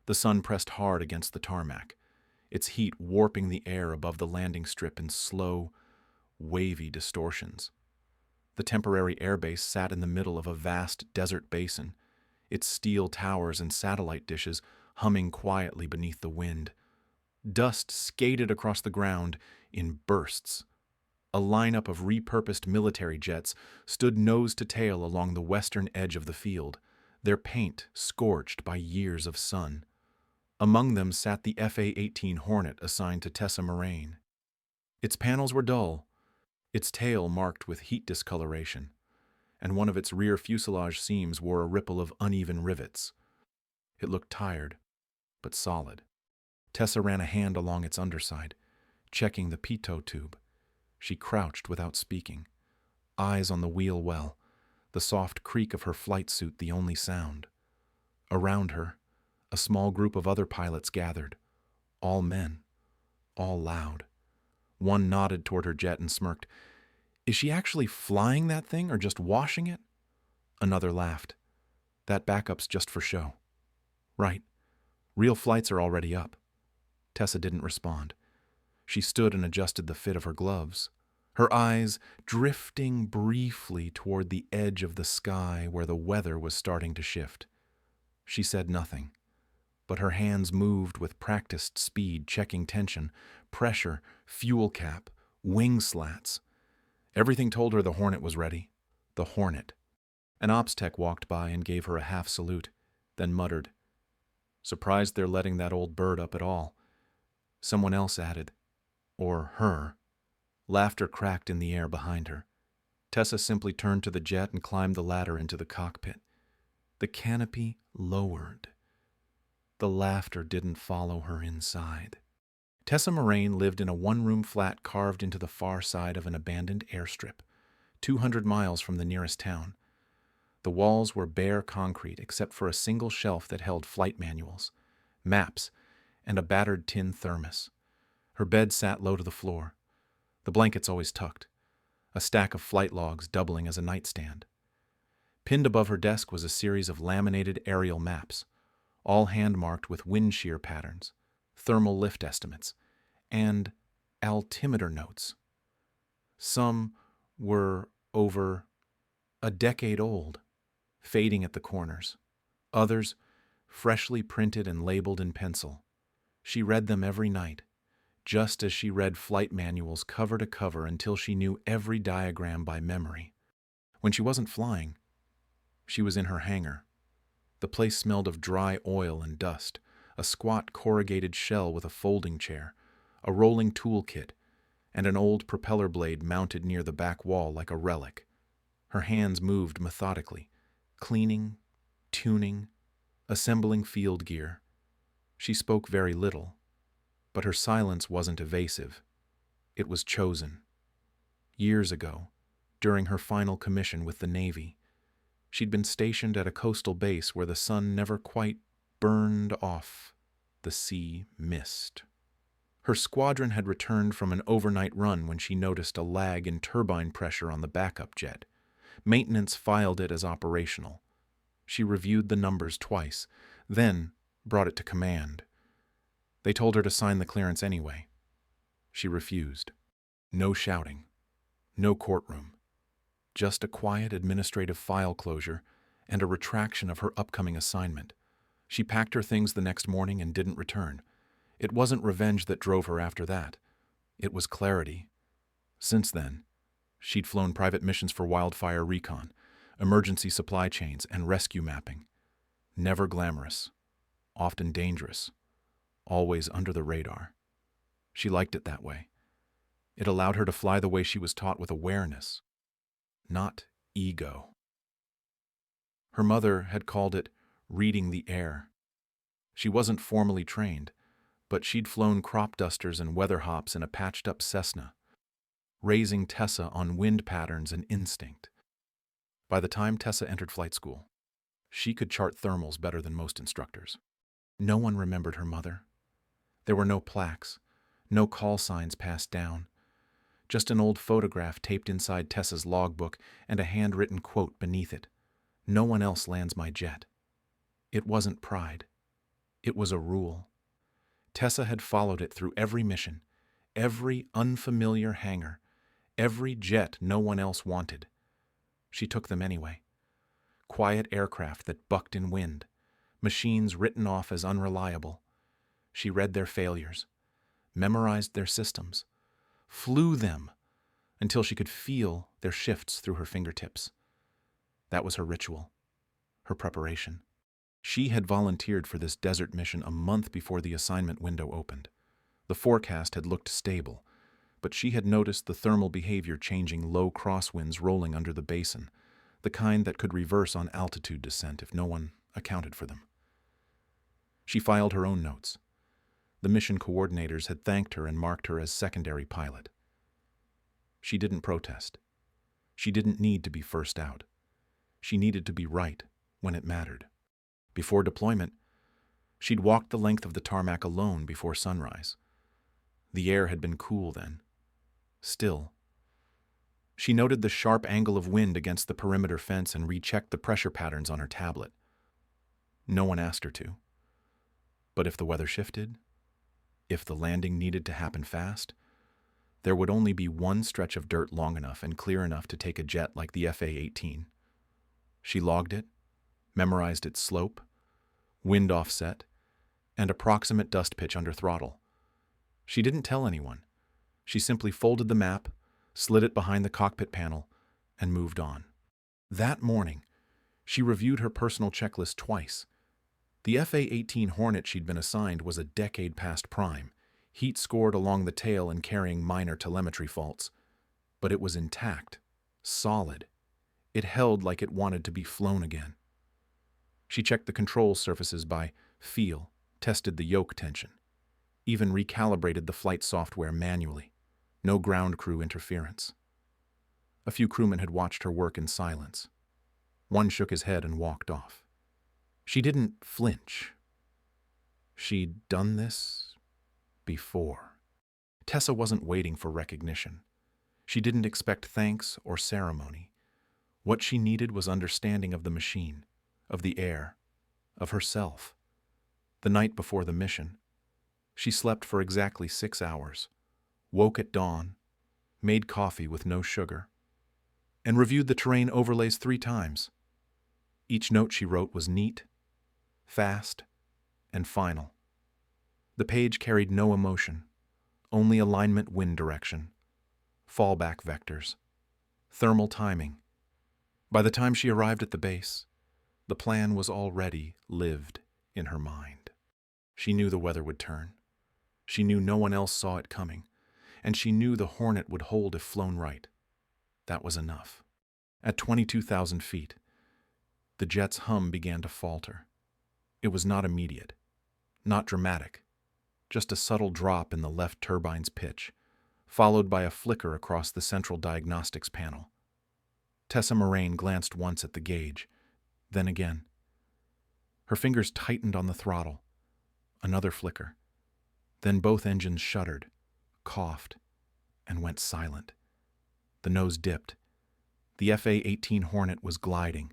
The sun pressed hard against the tarmac, its heat warping the air above the landing strip in slow, wavy distortions. The temporary airbase sat in the middle of a vast desert basin, its steel towers and satellite dishes humming quietly beneath the wind. Dust skated across the ground in bursts. A lineup of repurposed military jets stood nose to tail along the western edge of the field, their paint scorched by years of sun. Among them sat the A-18 Hornet assigned to Tessa Moraine. Its panels were dull, its tail marked with heat discoloration, and one of its rear fuselage seams wore a ripple of uneven rivets. It looked tired, but solid. Tessa ran a hand along its underside, checking the pitot tube. She crouched without speaking, eyes on the wheel well, the soft creak of her flight suit the only sound. Around her, a small group of other pilots gathered, all men, all loud. One nodded toward her jet and smirked. "Is she actually flying that thing or just washing it?" Another laughed. "That backup's just for show." "Right. Real flights are already up." Tessa didn't respond. She stood and adjusted the fit of her gloves, her eyes drifting briefly toward the edge of the sky where the weather was starting to shift. She said nothing, but her hands moved with practiced speed, checking tension, pressure, fuel cap, wing slats. Everything told her the Hornet was ready. The Hornet. An ops tech walked by and gave her a half salute, then muttered, "Surprised they're letting that old bird up at all." Someone else added, "Or her." Laughter cracked in the air behind her. Tessa simply turned to the jet and climbed the ladder into the cockpit. The canopy lowered. The laughter didn't follow her inside. Tessa Moraine lived in a one-room flat carved into the far side of an abandoned airstrip, 200 miles from the nearest town. The walls were bare concrete except for a single shelf that held flight manuals, maps, and a battered tin thermos. Her bed sat low to the floor, the blankets always tucked, a stack of flight logs doubling as a nightstand. Pinned above her desk was a series of laminated aerial maps, all hand-marked with wind shear patterns, thermal lift estimates, and altimeter notes. Some were over a decade old, fading at the corners. Others, freshly printed and labeled in pencil. She read them every night, just as she read flight manuals cover to cover until she knew every diagram by memory. When she wasn't flying, she was in her hangar. The place smelled of dry oil and dust, a squat corrugated shell with a folding chair, a rolling toolkit, and an old propeller blade mounted near the back wall like a relic. Her hands moved methodically, cleaning, tuning, assembling field gear. She spoke very little, but her silence wasn't evasive. It was chosen. Years ago, during her final commission with the Navy, she'd been stationed at a coastal base where the sun never quite burned off the sea mist. Her squadron had returned from an overnight run when she noticed a lag in turbine pressure on the backup jet. Maintenance filed it as operational. She reviewed the numbers twice, then brought it to command. They told her to sign the clearance anyway. She refused. No shouting. No courtroom. Just a quiet administrative file closure and a retraction of her upcoming assignment. She packed her things the next morning and didn't return. It wasn't revenge that drove her after that. It was clarity. Since then, she'd flown private missions for wildfire recon, emergency supply chains, and rescue mapping. Never glamorous, often dangerous, always under the radar. She liked it that way. It allowed her to fly the way she was taught, with awareness, not ego. Her mother had called it reading the air. She wasn't formally trained, but she'd flown crop dusters and weather hops in a patched-up Cessna, raising Tessa on wind patterns and instinct. By the time Tessa entered flight school, she could chart thermals better than most instructors. No one remembered her mother. There were no plaques, no call signs passed down, just an old photograph taped inside Tessa's logbook and a handwritten quote beneath it. "No one else lands my jet." It wasn't pride. It was a rule. Tessa had followed it through every mission, every unfamiliar hangar, every jet no one else wanted. She took them anyway. Quiet aircraft that bucked in wind, machines written off as unreliable. She read their failures, memorized their systems, flew them until she could feel their shifts through her fingertips. That was her ritual, her preparation. She had volunteered for this desert mission a month before the assignment window opened. The forecast had looked stable, but she had noticed the thermal behavior changing, low crosswinds rolling under the basin, the kind that could reverse on altitude descent if no one accounted for them. She filed her own notes. The mission coordinators had thanked her and marked her as secondary pilot. She didn't protest. She didn't need to be first out. She needed to be right when it mattered. Before deployment, she'd walked the length of the tarmac alone before sunrise. The air had been cool then. Still. She noted the sharp angle of wind against the perimeter fence and rechecked the pressure patterns on her tablet. No one asked her to. But if the weather shifted, if the landing needed to happen fast, there would only be one stretch of dirt long enough and clear enough to take a jet like the A-18. She logged it, memorized its slope, wind offset, and approximate dust pitch under throttle. She didn't tell anyone. She simply folded the map, slid it behind the cockpit panel, and moved on. That morning, she reviewed her personal checklist twice. The F-A-18 Hornet she'd been assigned was a decade past prime, heat scored along the tail and carrying minor telemetry faults. But it was intact, solid. It held like it wanted to be flown again. She checked the control surfaces by feel, tested the yoke tension, even recalibrated the flight software manually. No ground crew interference. A few crewmen had watched her work in silence. One shook his head and walked off. She didn't flinch. She'd done this before. Tessa wasn't waiting for recognition. She didn't expect thanks or ceremony. What she needed was understanding of the machine, of the air, of herself. The night before the mission, she slept for exactly 6 hours, woke at dawn, made coffee with no sugar, and reviewed the terrain overlays 3 times. Each note she wrote was neat, fast, and final. The page carried no emotion, only alignment wind direction, fallback vectors, thermal timing. By the time she arrived at the base, the plan was already lived in her mind. She knew the weather would turn. She knew no one else saw it coming, and she knew the Hornet would hold if flown right. That was enough. At 22,000 feet, the jet's hum began to falter. It was not immediate, not dramatic, just a subtle drop in the left turbine's pitch, followed by a flicker across the central diagnostics panel. Tessa Moraine glanced once at the gauge, then again. Her fingers tightened on the throttle. Another flicker. Then both engines shuddered, coughed, and went silent. The nose dipped. The F-A-18 Hornet was gliding,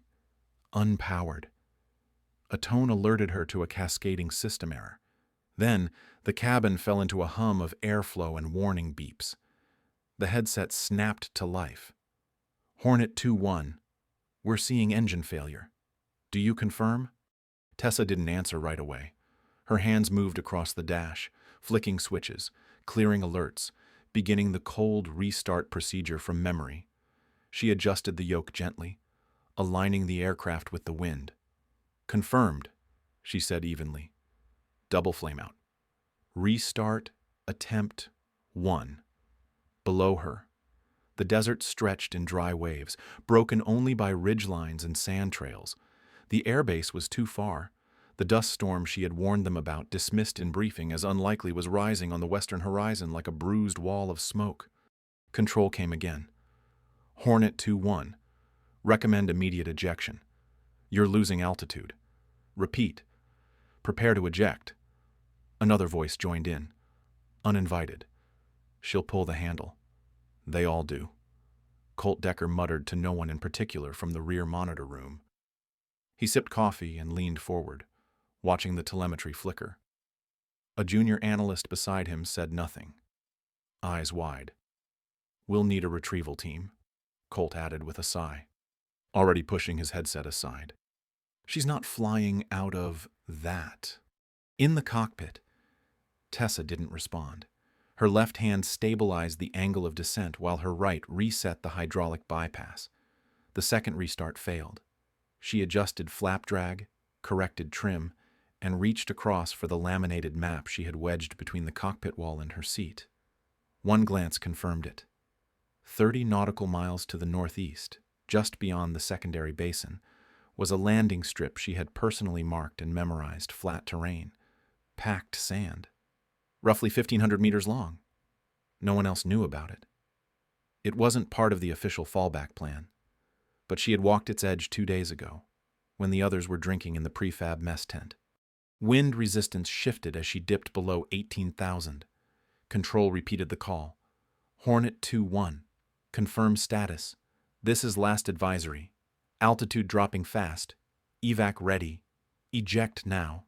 unpowered. A tone alerted her to a cascading system error. Then, the cabin fell into a hum of airflow and warning beeps. The headset snapped to life. Hornet 2-1, we're seeing engine failure. Do you confirm? Tessa didn't answer right away. Her hands moved across the dash, flicking switches, clearing alerts, beginning the cold restart procedure from memory. She adjusted the yoke gently, aligning the aircraft with the wind. Confirmed, she said evenly. Double flameout. Restart, attempt 1. Below her, the desert stretched in dry waves, broken only by ridgelines and sand trails. The airbase was too far. The dust storm she had warned them about, dismissed in briefing as unlikely, was rising on the western horizon like a bruised wall of smoke. Control came again. Hornet 2-1. Recommend immediate ejection. You're losing altitude. Repeat. Prepare to eject. Another voice joined in. Uninvited. She'll pull the handle. They all do. Colt Decker muttered to no one in particular from the rear monitor room. He sipped coffee and leaned forward, watching the telemetry flicker. A junior analyst beside him said nothing, eyes wide. "We'll need a retrieval team," Colt added with a sigh, already pushing his headset aside. She's not flying out of that. In the cockpit, Tessa didn't respond. Her left hand stabilized the angle of descent while her right reset the hydraulic bypass. The second restart failed. She adjusted flap drag, corrected trim, and reached across for the laminated map she had wedged between the cockpit wall and her seat. One glance confirmed it. 30 nautical miles to the northeast, just beyond the secondary basin, was a landing strip she had personally marked and memorized: flat terrain, packed sand, roughly 1,500 meters long. No one else knew about it. It wasn't part of the official fallback plan, but she had walked its edge 2 days ago, when the others were drinking in the prefab mess tent. Wind resistance shifted as she dipped below 18,000. Control repeated the call. "Hornet 2-1. Confirm status. This is last advisory. Altitude dropping fast. Evac ready. Eject now."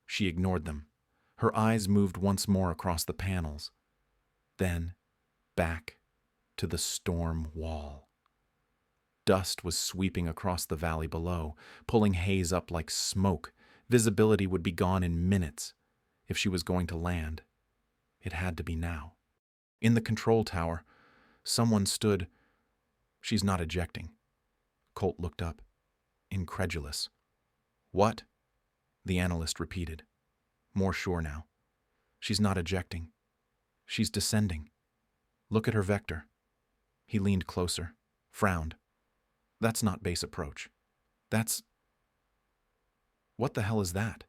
She ignored them. Her eyes moved once more across the panels. Then, back to the storm wall. Dust was sweeping across the valley below, pulling haze up like smoke. Visibility would be gone in minutes. If she was going to land, it had to be now. In the control tower, someone stood. "She's not ejecting." Colt looked up, incredulous. "What?" the analyst repeated, more sure now. "She's not ejecting. She's descending. Look at her vector." He leaned closer, frowned. "That's not base approach. That's... What the hell is that?"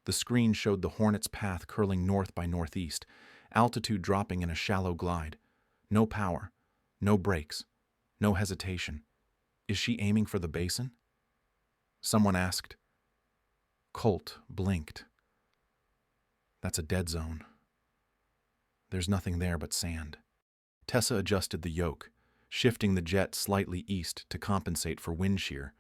The screen showed the Hornet's path curling north by northeast, altitude dropping in a shallow glide. No power, no brakes, no hesitation. Is she aiming for the basin? Someone asked. Colt blinked. That's a dead zone. There's nothing there but sand. Tessa adjusted the yoke, shifting the jet slightly east to compensate for wind shear.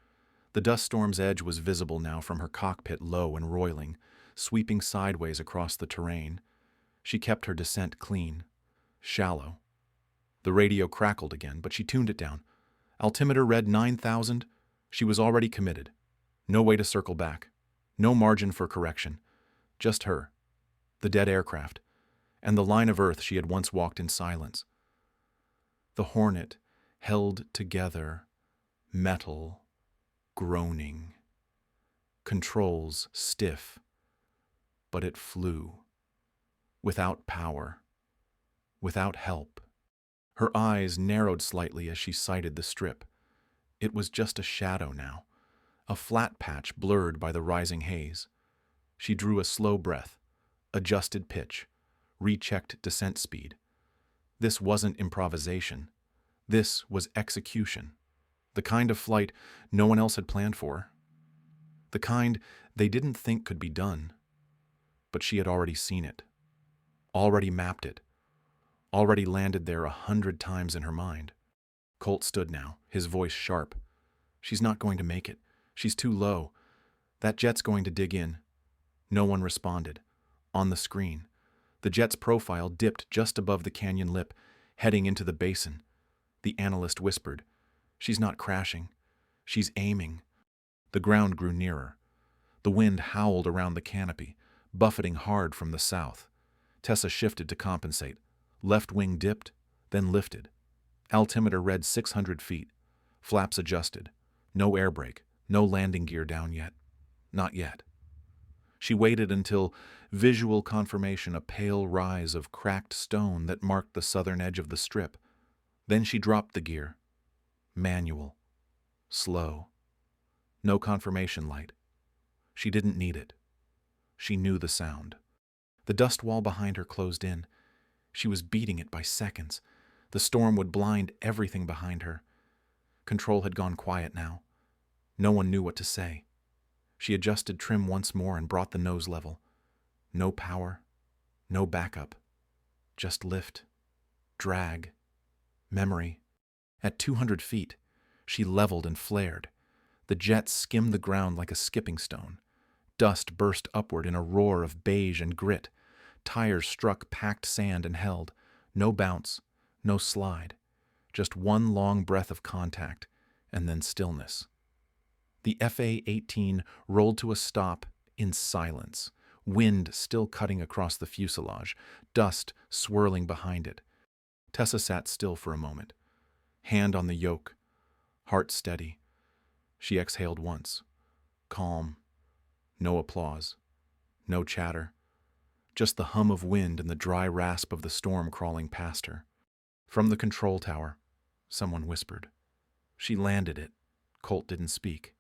The dust storm's edge was visible now from her cockpit, low and roiling, sweeping sideways across the terrain. She kept her descent clean, shallow. The radio crackled again, but she tuned it down. Altimeter read 9,000. She was already committed. No way to circle back. No margin for correction. Just her, the dead aircraft, and the line of earth she had once walked in silence. The Hornet held together, metal, groaning. Controls stiff, but it flew. Without power. Without help. Her eyes narrowed slightly as she sighted the strip. It was just a shadow now, a flat patch blurred by the rising haze. She drew a slow breath, adjusted pitch, rechecked descent speed. This wasn't improvisation. This was execution. The kind of flight no one else had planned for. The kind they didn't think could be done. But she had already seen it, already mapped it, already landed there 100 times in her mind. Colt stood now, his voice sharp. "She's not going to make it. She's too low. That jet's going to dig in." No one responded. On the screen, the jet's profile dipped just above the canyon lip, heading into the basin. The analyst whispered, "She's not crashing. She's aiming." The ground grew nearer. The wind howled around the canopy, buffeting hard from the south. Tessa shifted to compensate. Left wing dipped, then lifted. Altimeter read 600 feet. Flaps adjusted. No air brake, no landing gear down yet. Not yet. She waited until visual confirmation, a pale rise of cracked stone that marked the southern edge of the strip. Then she dropped the gear. Manual. Slow. No confirmation light. She didn't need it. She knew the sound. The dust wall behind her closed in. She was beating it by seconds. The storm would blind everything behind her. Control had gone quiet now. No one knew what to say. She adjusted trim once more and brought the nose level. No power, no backup. Just lift, drag, memory. At 200 feet, she leveled and flared. The jet skimmed the ground like a skipping stone. Dust burst upward in a roar of beige and grit. Tires struck packed sand and held. No bounce, no slide. Just one long breath of contact, and then stillness. The A-18 rolled to a stop in silence, wind still cutting across the fuselage, dust swirling behind it. Tessa sat still for a moment, hand on the yoke, heart steady. She exhaled once, calm, no applause, no chatter, just the hum of wind and the dry rasp of the storm crawling past her. From the control tower, someone whispered. She landed it. Colt didn't speak.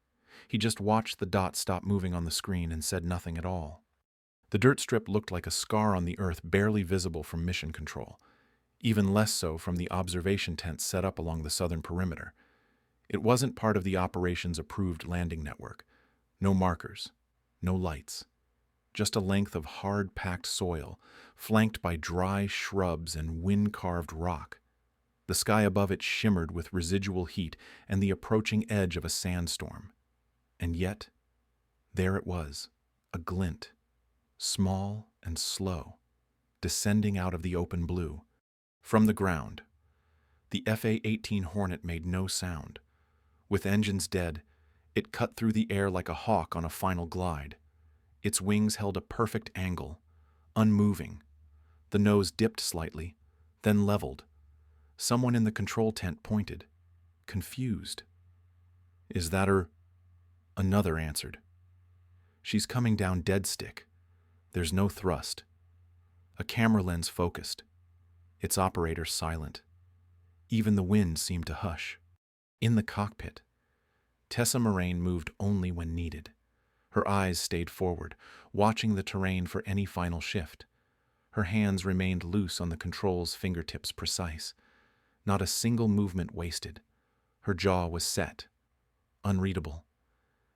He just watched the dot stop moving on the screen and said nothing at all. The dirt strip looked like a scar on the earth barely visible from mission control, even less so from the observation tents set up along the southern perimeter. It wasn't part of the operation's approved landing network. No markers, no lights. Just a length of hard-packed soil, flanked by dry shrubs and wind-carved rock. The sky above it shimmered with residual heat and the approaching edge of a sandstorm. And yet, there it was, a glint, small and slow, descending out of the open blue. From the ground, the F-A-18 Hornet made no sound. With engines dead, it cut through the air like a hawk on a final glide. Its wings held a perfect angle, unmoving. The nose dipped slightly, then leveled. Someone in the control tent pointed, confused. "Is that her?" Another answered. "She's coming down dead stick. There's no thrust." A camera lens focused. Its operator silent. Even the wind seemed to hush. In the cockpit, Tessa Moraine moved only when needed. Her eyes stayed forward, watching the terrain for any final shift. Her hands remained loose on the controls, fingertips precise. Not a single movement wasted. Her jaw was set, unreadable.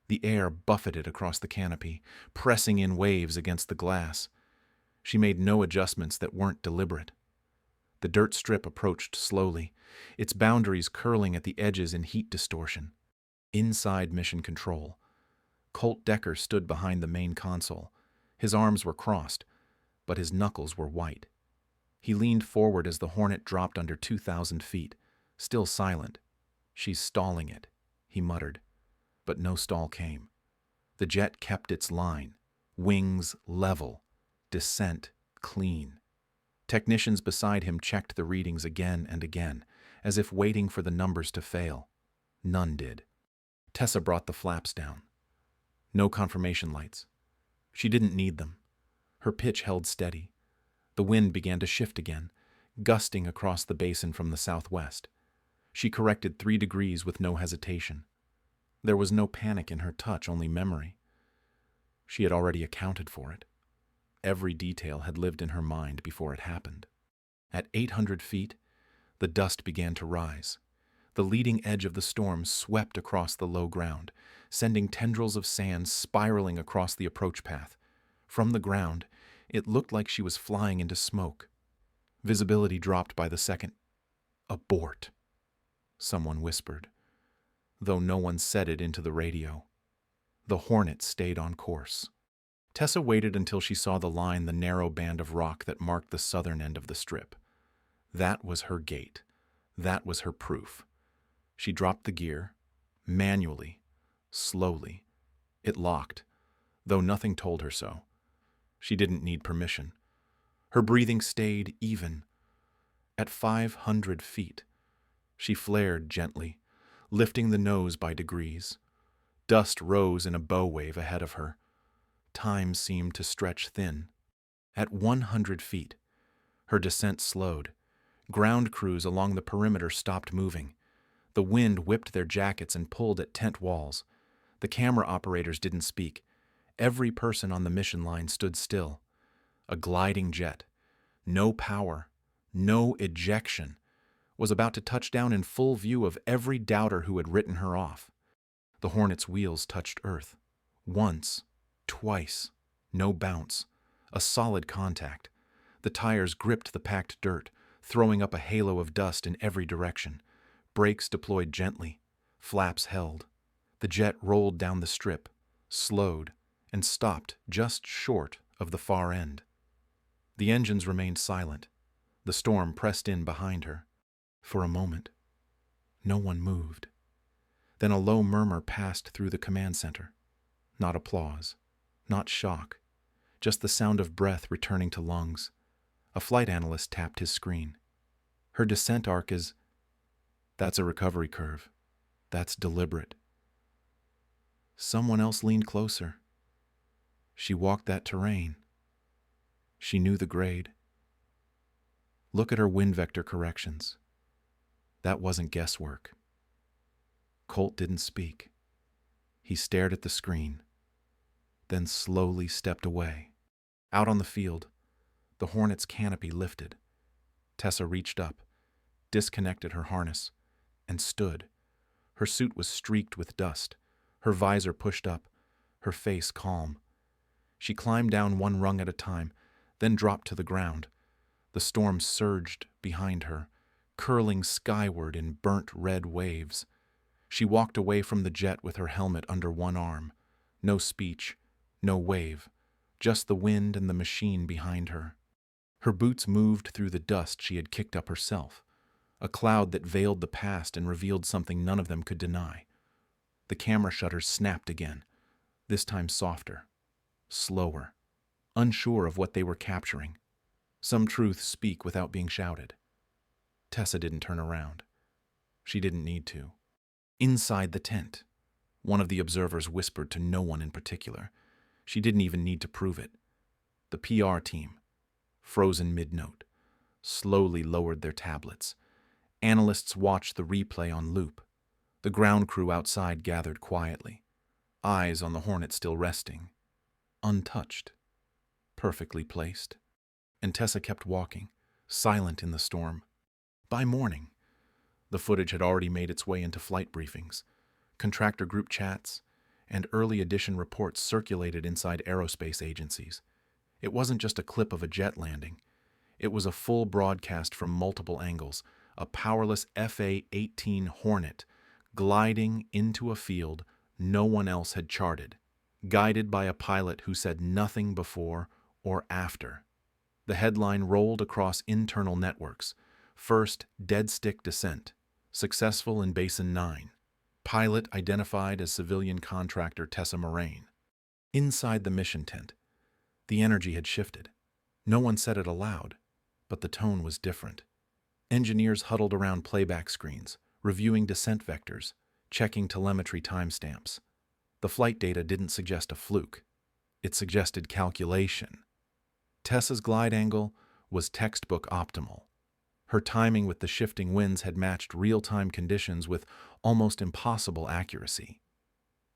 The air buffeted across the canopy, pressing in waves against the glass. She made no adjustments that weren't deliberate. The dirt strip approached slowly, its boundaries curling at the edges in heat distortion. Inside mission control, Colt Decker stood behind the main console. His arms were crossed, but his knuckles were white. He leaned forward as the Hornet dropped under 2,000 feet, still silent. "She's stalling it," he muttered, but no stall came. The jet kept its line, wings level, descent clean. Technicians beside him checked the readings again and again, as if waiting for the numbers to fail. None did. Tessa brought the flaps down. No confirmation lights. She didn't need them. Her pitch held steady. The wind began to shift again, gusting across the basin from the southwest. She corrected 3 degrees with no hesitation. There was no panic in her touch, only memory. She had already accounted for it. Every detail had lived in her mind before it happened. At 800 feet, the dust began to rise. The leading edge of the storm swept across the low ground, sending tendrils of sand spiraling across the approach path. From the ground, it looked like she was flying into smoke. Visibility dropped by the second. "Abort," someone whispered, though no one said it into the radio. The Hornet stayed on course. Tessa waited until she saw the narrow band of rock that marked the southern end of the strip. That was her gate. That was her proof. She dropped the gear, manually, slowly. It locked, though nothing told her so. She didn't need permission. Her breathing stayed even. At 500 feet, she flared gently, lifting the nose by degrees. Dust rose in a bow wave ahead of her. Time seemed to stretch thin. At 100 feet, her descent slowed. Ground crews along the perimeter stopped moving. The wind whipped their jackets and pulled at tent walls. The camera operators didn't speak. Every person on the mission line stood still. A gliding jet, no power, no ejection, was about to touch down in full view of every doubter who had written her off. The Hornet's wheels touched earth. Once, twice, no bounce, a solid contact. The tires gripped the packed dirt, throwing up a halo of dust in every direction. Brakes deployed gently, flaps held. The jet rolled down the strip, slowed, and stopped just short of the far end. The engines remained silent. The storm pressed in behind her. For a moment, no one moved. Then a low murmur passed through the command center. Not applause, not shock, just the sound of breath returning to lungs. A flight analyst tapped his screen. Her descent arc is... That's a recovery curve. That's deliberate. Someone else leaned closer. She walked that terrain. She knew the grade. Look at her wind vector corrections. That wasn't guesswork. Colt didn't speak. He stared at the screen, then slowly stepped away. Out on the field, the Hornet's canopy lifted. Tessa reached up, disconnected her harness, and stood. Her suit was streaked with dust, her visor pushed up, her face calm. She climbed down one rung at a time, then dropped to the ground. The storm surged behind her, curling skyward in burnt red waves. She walked away from the jet with her helmet under one arm. No speech, no wave, just the wind and the machine behind her. Her boots moved through the dust she had kicked up herself, a cloud that veiled the past and revealed something none of them could deny. The camera shutters snapped again, this time softer, slower, unsure of what they were capturing. Some truths speak without being shouted. Tessa didn't turn around. She didn't need to. Inside the tent, one of the observers whispered to no one in particular. She didn't even need to prove it. The PR team, frozen mid-note, slowly lowered their tablets. Analysts watched the replay on loop. The ground crew outside gathered quietly, eyes on the Hornet still resting, untouched, perfectly placed. And Tessa kept walking, silent in the storm. By morning, the footage had already made its way into flight briefings, contractor group chats, and early edition reports circulated inside aerospace agencies. It wasn't just a clip of a jet landing. It was a full broadcast from multiple angles, a powerless A-18 Hornet gliding into a field no one else had charted, guided by a pilot who said nothing before or after. The headline rolled across internal networks. First, dead stick descent, successful in Basin 9. Pilot identified as civilian contractor Tessa Moraine. Inside the mission tent, the energy had shifted. No one said it aloud, but the tone was different. Engineers huddled around playback screens, reviewing descent vectors, checking telemetry timestamps. The flight data didn't suggest a fluke. It suggested calculation. Tessa's glide angle was textbook optimal. Her timing with the shifting winds had matched real-time conditions with almost impossible accuracy.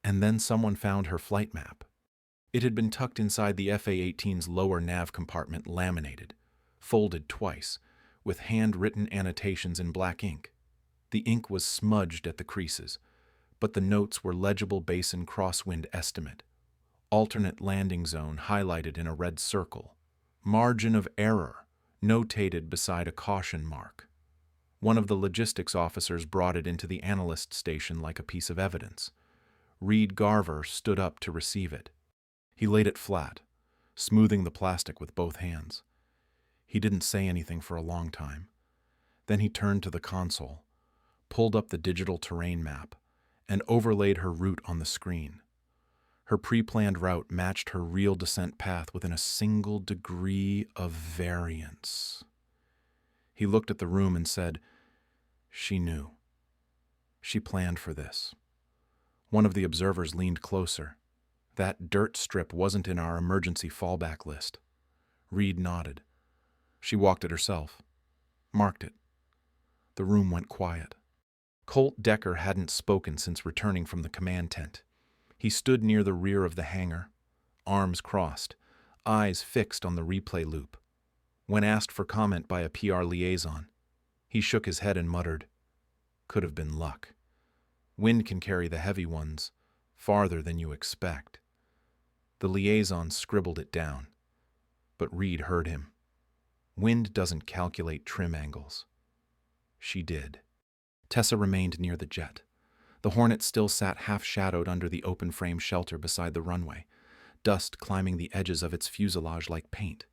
And then someone found her flight map. It had been tucked inside the F-A-18's lower nav compartment, laminated, folded twice, with hand-written annotations in black ink. The ink was smudged at the creases, but the notes were legible basin crosswind estimate. Alternate landing zone highlighted in a red circle. Margin of error notated beside a caution mark. One of the logistics officers brought it into the analyst station like a piece of evidence. Reed Garver stood up to receive it. He laid it flat, smoothing the plastic with both hands. He didn't say anything for a long time. Then he turned to the console, pulled up the digital terrain map, and overlaid her route on the screen. Her pre-planned route matched her real descent path within a single degree of variance. He looked at the room and said, "She knew. She planned for this." One of the observers leaned closer. "That dirt strip wasn't in our emergency fallback list." Reed nodded. She walked it herself, marked it. The room went quiet. Colt Decker hadn't spoken since returning from the command tent. He stood near the rear of the hangar, arms crossed, eyes fixed on the replay loop. When asked for comment by a PR liaison, he shook his head and muttered, "Could have been luck. Wind can carry the heavy ones farther than you expect." The liaison scribbled it down, but Reed heard him. Wind doesn't calculate trim angles. She did. Tessa remained near the jet. The Hornet still sat half-shadowed under the open-frame shelter beside the runway. dust climbing the edges of its fuselage like paint.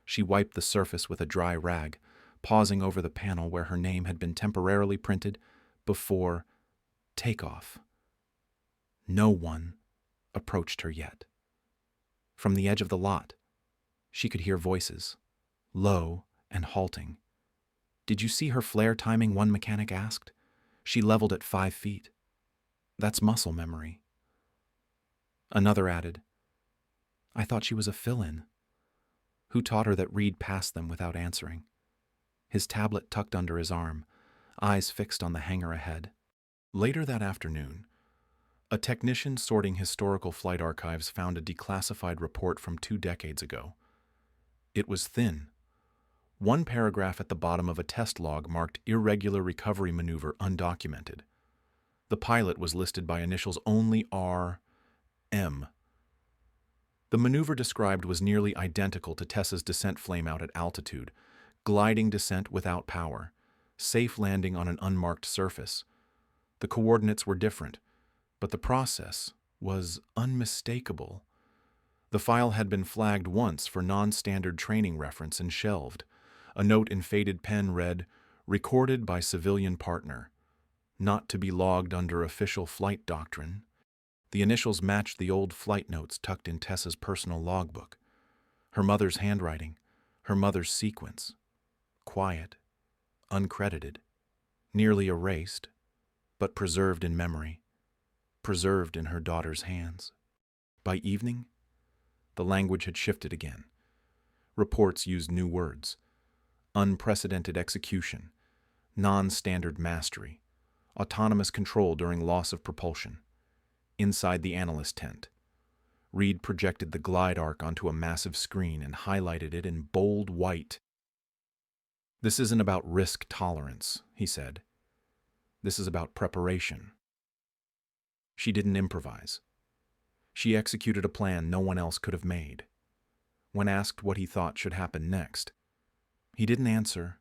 She wiped the surface with a dry rag, pausing over the panel where her name had been temporarily printed before takeoff. No one approached her yet. From the edge of the lot, she could hear voices, low and halting. "Did you see her flare timing?" one mechanic asked. "She leveled at 5 feet. That's muscle memory." Another added, "I thought she was a fill-in." Who taught her that Reed passed them without answering? His tablet tucked under his arm, eyes fixed on the hangar ahead. Later that afternoon, a technician sorting historical flight archives found a declassified report from 2 decades ago. It was thin. One paragraph at the bottom of a test log marked irregular recovery maneuver undocumented. The pilot was listed by initials only R.M. The maneuver described was nearly identical to Tessa's descent flameout at altitude, gliding descent without power, safe landing on an unmarked surface. The coordinates were different, but the process was unmistakable. The file had been flagged once for non-standard training reference and shelved. A note in faded pen read, "Recorded by civilian partner. Not to be logged under official flight doctrine." The initials matched the old flight notes tucked in Tessa's personal logbook. Her mother's handwriting, her mother's sequence. Quiet, uncredited, nearly erased, but preserved in memory, preserved in her daughter's hands. By evening, the language had shifted again. Reports used new words: unprecedented execution, non-standard mastery, autonomous control during loss of propulsion. Inside the analyst tent, Reed projected the glide arc onto a massive screen and highlighted it in bold white. "This isn't about risk tolerance," he said. "This is about preparation." She didn't improvise. She executed a plan no one else could have made. When asked what he thought should happen next, he didn't answer.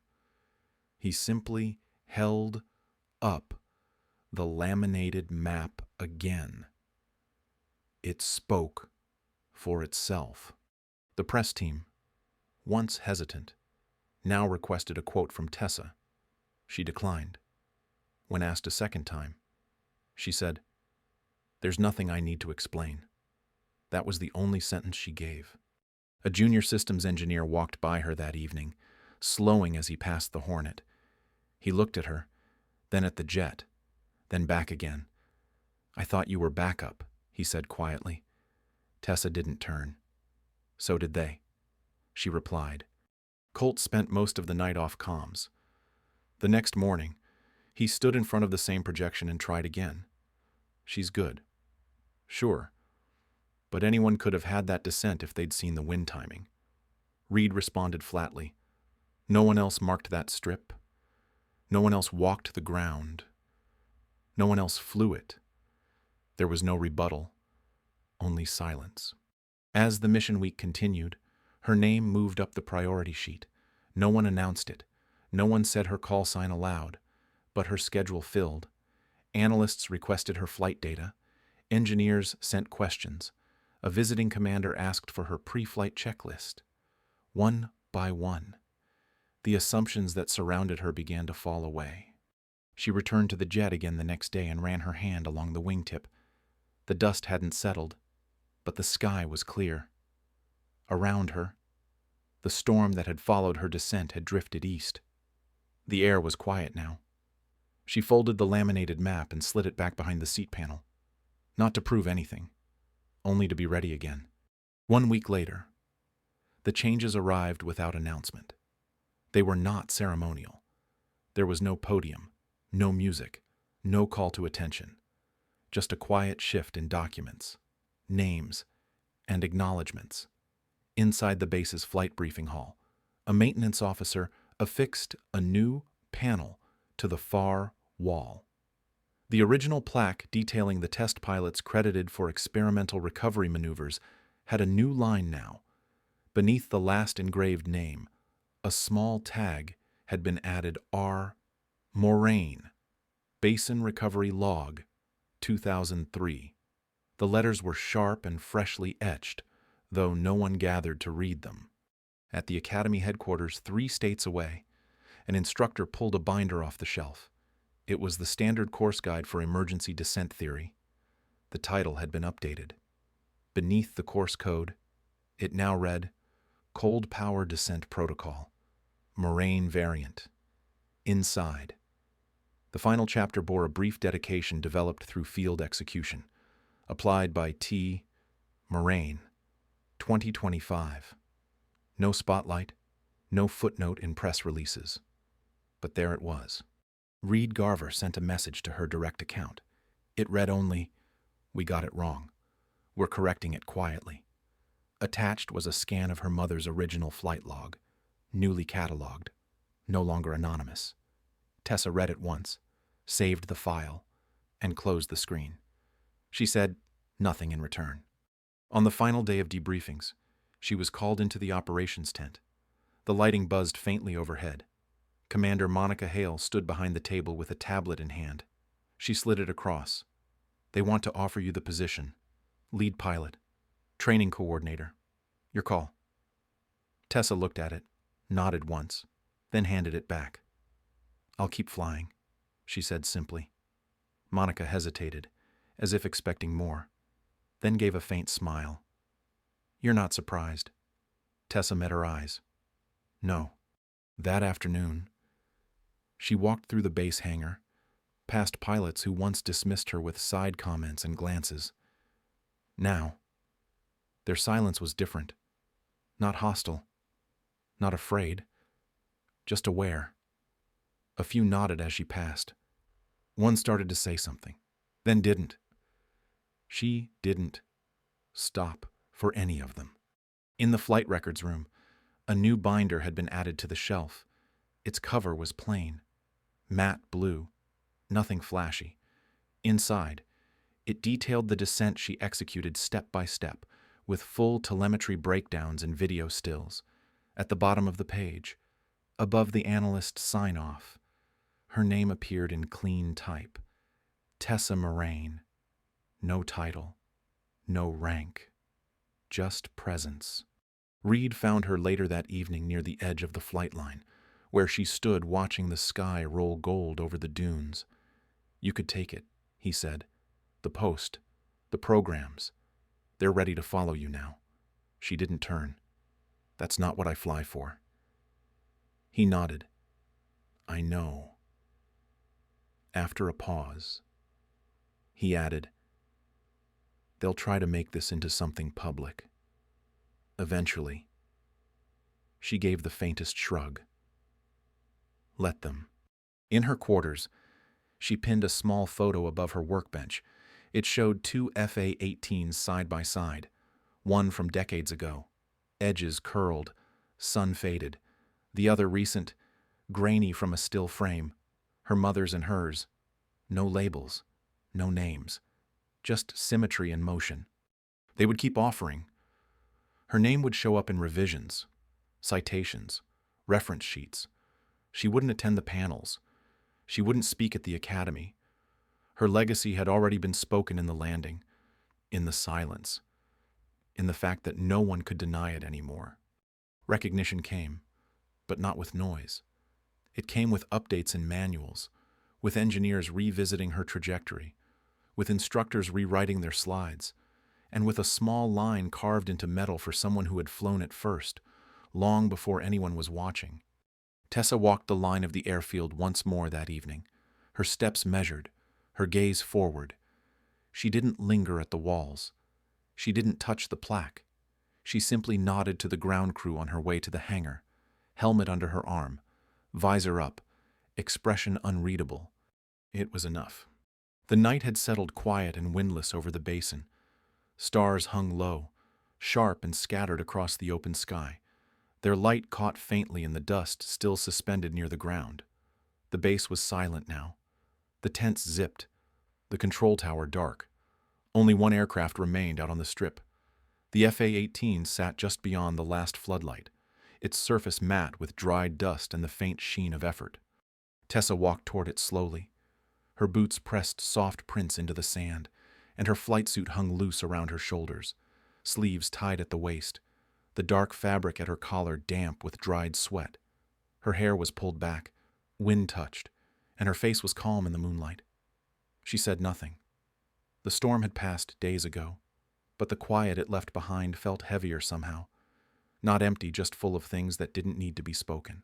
He simply held up the laminated map again. It spoke for itself. The press team, once hesitant, now requested a quote from Tessa. She declined. When asked a second time, she said, "There's nothing I need to explain." That was the only sentence she gave. A junior systems engineer walked by her that evening, slowing as he passed the Hornet. He looked at her, then at the jet, then back again. "I thought you were backup," he said quietly. Tessa didn't turn. "So did they," she replied. Colt spent most of the night off comms. The next morning, he stood in front of the same projection and tried again. "She's good." "Sure. But anyone could have had that descent if they'd seen the wind timing." Reed responded flatly. "No one else marked that strip. No one else walked the ground. No one else flew it." There was no rebuttal, only silence. As the mission week continued, her name moved up the priority sheet. No one announced it. No one said her call sign aloud, but her schedule filled. Analysts requested her flight data. Engineers sent questions. A visiting commander asked for her pre-flight checklist. One by one, the assumptions that surrounded her began to fall away. She returned to the jet again the next day and ran her hand along the wingtip. The dust hadn't settled, but the sky was clear. Around her, the storm that had followed her descent had drifted east. The air was quiet now. She folded the laminated map and slid it back behind the seat panel. Not to prove anything, only to be ready again. 1 week later, the changes arrived without announcement. They were not ceremonial. There was no podium, no music, no call to attention. Just a quiet shift in documents, names, and acknowledgments. Inside the base's flight briefing hall, a maintenance officer affixed a new panel to the far wall. The original plaque detailing the test pilots credited for experimental recovery maneuvers had a new line now. Beneath the last engraved name, a small tag had been added: R. Moraine, Basin Recovery Log, 2003. The letters were sharp and freshly etched, though no one gathered to read them. At the Academy headquarters 3 states away, an instructor pulled a binder off the shelf. It was the standard course guide for emergency descent theory. The title had been updated. Beneath the course code, it now read, Cold Power Descent Protocol, Moraine Variant. Inside. The final chapter bore a brief dedication developed through field execution, applied by T. Moraine, 2025. No spotlight, no footnote in press releases. But there it was. Reed Garver sent a message to her direct account. It read only, "We got it wrong. We're correcting it quietly." Attached was a scan of her mother's original flight log, newly cataloged, no longer anonymous. Tessa read it once, saved the file, and closed the screen. She said nothing in return. On the final day of debriefings, she was called into the operations tent. The lighting buzzed faintly overhead. Commander Monica Hale stood behind the table with a tablet in hand. She slid it across. "They want to offer you the position. Lead pilot. Training coordinator. Your call." Tessa looked at it, nodded once, then handed it back. "I'll keep flying," she said simply. Monica hesitated, as if expecting more, then gave a faint smile. "You're not surprised?" Tessa met her eyes. "No." That afternoon, she walked through the base hangar, past pilots who once dismissed her with side comments and glances. Now, their silence was different. Not hostile, not afraid, just aware. A few nodded as she passed. One started to say something, then didn't. She didn't stop for any of them. In the flight records room, a new binder had been added to the shelf. Its cover was plain, matte blue, nothing flashy. Inside, it detailed the descent she executed step by step, with full telemetry breakdowns and video stills. At the bottom of the page, above the analyst's sign-off, her name appeared in clean type. Tessa Moraine. No title, no rank, just presence. Reed found her later that evening near the edge of the flight line, where she stood watching the sky roll gold over the dunes. "You could take it," he said. "The post, the programs, they're ready to follow you now." She didn't turn. "That's not what I fly for." He nodded. "I know." After a pause, he added, "They'll try to make this into something public. Eventually." She gave the faintest shrug. "Let them." In her quarters, she pinned a small photo above her workbench. It showed 2 A-18s side by side, one from decades ago, edges curled, sun-faded, the other recent, grainy from a still frame, her mother's and hers. No labels, no names, just symmetry and motion. They would keep offering. Her name would show up in revisions, citations, reference sheets. She wouldn't attend the panels. She wouldn't speak at the academy. Her legacy had already been spoken in the landing, in the silence, in the fact that no one could deny it anymore. Recognition came, but not with noise. It came with updates in manuals, with engineers revisiting her trajectory, with instructors rewriting their slides, and with a small line carved into metal for someone who had flown it first, long before anyone was watching. Tessa walked the line of the airfield once more that evening, her steps measured, her gaze forward. She didn't linger at the walls. She didn't touch the plaque. She simply nodded to the ground crew on her way to the hangar, helmet under her arm, visor up, expression unreadable. It was enough. The night had settled quiet and windless over the basin. Stars hung low, sharp and scattered across the open sky. Their light caught faintly in the dust still suspended near the ground. The base was silent now. The tents zipped, the control tower dark. Only one aircraft remained out on the strip. The F-A-18 sat just beyond the last floodlight, its surface matte with dried dust and the faint sheen of effort. Tessa walked toward it slowly. Her boots pressed soft prints into the sand, and her flight suit hung loose around her shoulders. sleeves tied at the waist, the dark fabric at her collar damp with dried sweat. Her hair was pulled back, wind-touched, and her face was calm in the moonlight. She said nothing. The storm had passed days ago, but the quiet it left behind felt heavier somehow. Not empty, just full of things that didn't need to be spoken.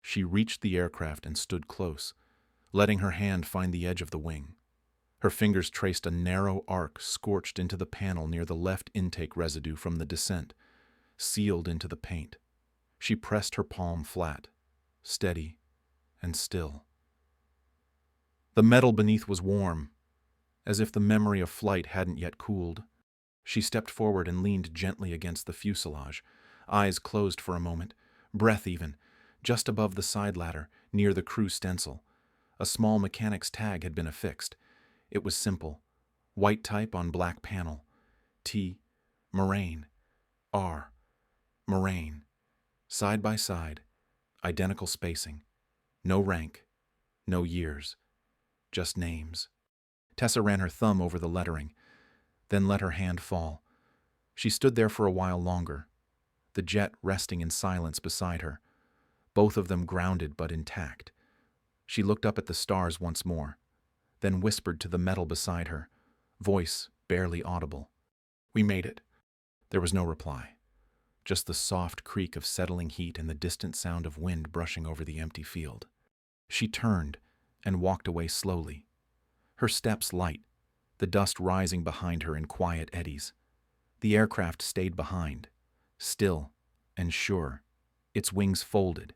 She reached the aircraft and stood close, letting her hand find the edge of the wing. Her fingers traced a narrow arc scorched into the panel near the left intake residue from the descent, sealed into the paint. She pressed her palm flat, steady and still. The metal beneath was warm, as if the memory of flight hadn't yet cooled. She stepped forward and leaned gently against the fuselage, eyes closed for a moment, breath even, just above the side ladder, near the crew stencil. A small mechanic's tag had been affixed. It was simple, white type on black panel. T, Moraine. R, Moraine. Side by side, identical spacing. No rank, no years, just names. Tessa ran her thumb over the lettering, then let her hand fall. She stood there for a while longer, the jet resting in silence beside her, both of them grounded but intact. She looked up at the stars once more, then whispered to the metal beside her, voice barely audible. "We made it." There was no reply, just the soft creak of settling heat and the distant sound of wind brushing over the empty field. She turned and walked away slowly, her steps light, the dust rising behind her in quiet eddies. The aircraft stayed behind, still and sure, its wings folded,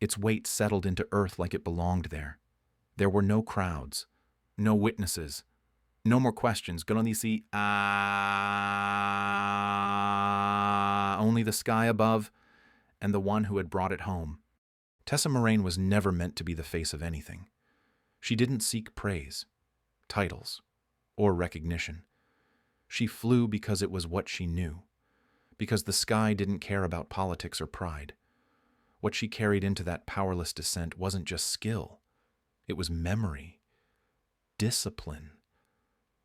its weight settled into earth like it belonged there. There were no crowds, no witnesses, no more questions. Only the sky above and the one who had brought it home. Tessa Moraine was never meant to be the face of anything. She didn't seek praise, titles, or recognition. She flew because it was what she knew, because the sky didn't care about politics or pride. What she carried into that powerless descent wasn't just skill. It was memory, discipline,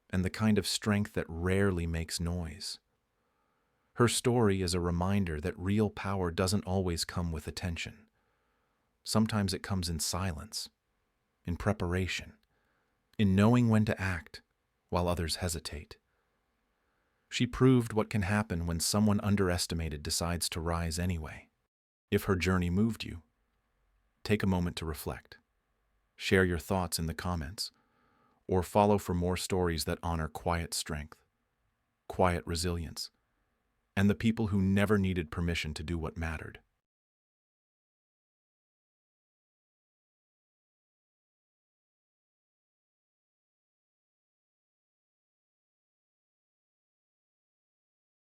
and the kind of strength that rarely makes noise. Her story is a reminder that real power doesn't always come with attention. Sometimes it comes in silence, in preparation, in knowing when to act while others hesitate. She proved what can happen when someone underestimated decides to rise anyway. If her journey moved you, take a moment to reflect. Share your thoughts in the comments, or follow for more stories that honor quiet strength, quiet resilience, and the people who never needed permission to do what mattered.